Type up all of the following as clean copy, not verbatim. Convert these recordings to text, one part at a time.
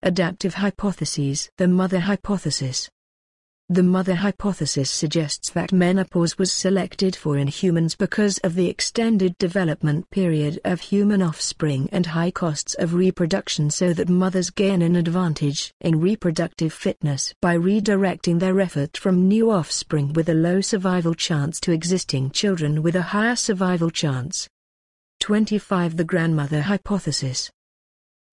Adaptive hypotheses. The mother hypothesis. The mother hypothesis suggests that menopause was selected for in humans because of the extended development period of human offspring and high costs of reproduction, so that mothers gain an advantage in reproductive fitness by redirecting their effort from new offspring with a low survival chance to existing children with a higher survival chance. 25. The grandmother hypothesis.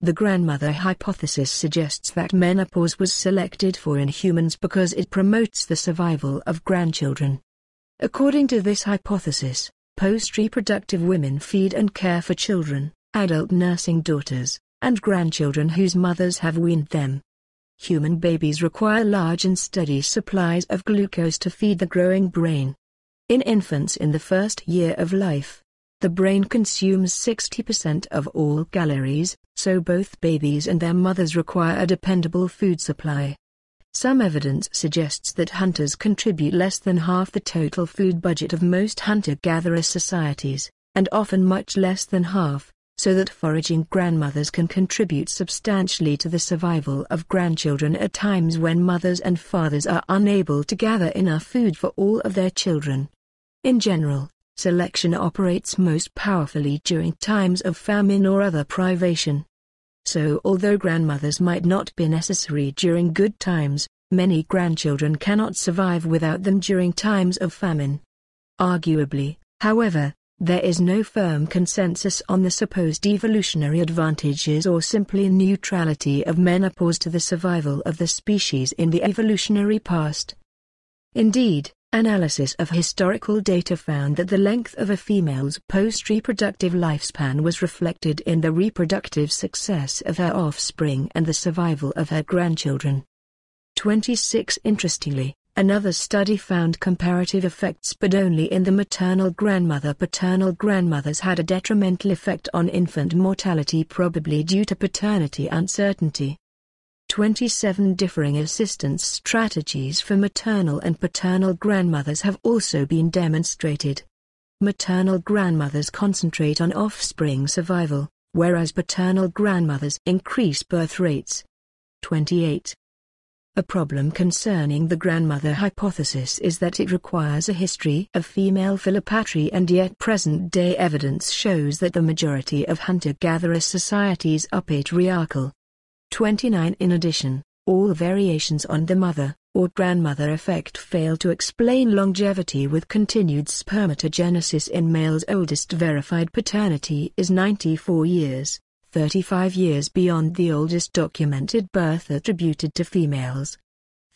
The grandmother hypothesis suggests that menopause was selected for in humans because it promotes the survival of grandchildren. According to this hypothesis, post-reproductive women feed and care for children, adult nursing daughters, and grandchildren whose mothers have weaned them. Human babies require large and steady supplies of glucose to feed the growing brain. In infants in the first year of life, the brain consumes 60% of all calories, so both babies and their mothers require a dependable food supply. Some evidence suggests that hunters contribute less than half the total food budget of most hunter-gatherer societies, and often much less than half, so that foraging grandmothers can contribute substantially to the survival of grandchildren at times when mothers and fathers are unable to gather enough food for all of their children. In general, selection operates most powerfully during times of famine or other privation. So although grandmothers might not be necessary during good times, many grandchildren cannot survive without them during times of famine. Arguably, however, there is no firm consensus on the supposed evolutionary advantages or simply neutrality of menopause to the survival of the species in the evolutionary past. Indeed, analysis of historical data found that the length of a female's post-reproductive lifespan was reflected in the reproductive success of her offspring and the survival of her grandchildren. 26. Interestingly, another study found comparative effects but only in the maternal grandmother. Paternal grandmothers had a detrimental effect on infant mortality, probably due to paternity uncertainty. 27. Differing assistance strategies for maternal and paternal grandmothers have also been demonstrated. Maternal grandmothers concentrate on offspring survival, whereas paternal grandmothers increase birth rates. 28. A problem concerning the grandmother hypothesis is that it requires a history of female philopatry, and yet present-day evidence shows that the majority of hunter-gatherer societies are patriarchal. 29. In addition, all variations on the mother or grandmother effect fail to explain longevity with continued spermatogenesis in males. Oldest verified paternity is 94 years, 35 years beyond the oldest documented birth attributed to females.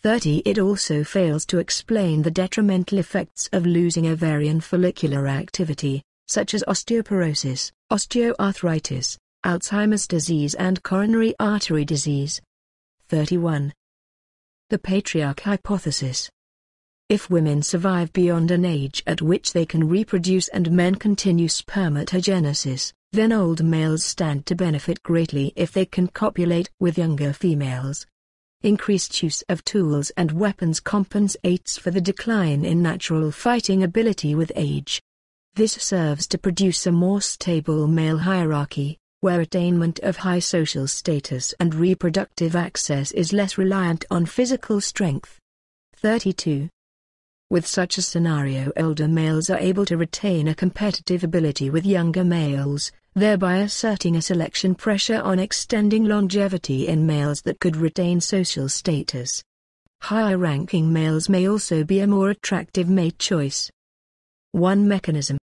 30. It also fails to explain the detrimental effects of losing ovarian follicular activity, such as osteoporosis, osteoarthritis, Alzheimer's disease and coronary artery disease. 31. The patriarch hypothesis. If women survive beyond an age at which they can reproduce and men continue spermatogenesis, then old males stand to benefit greatly if they can copulate with younger females. Increased use of tools and weapons compensates for the decline in natural fighting ability with age. This serves to produce a more stable male hierarchy, where attainment of high social status and reproductive access is less reliant on physical strength. 32. With such a scenario, older males are able to retain a competitive ability with younger males, thereby asserting a selection pressure on extending longevity in males that could retain social status. Higher-ranking males may also be a more attractive mate choice. One mechanism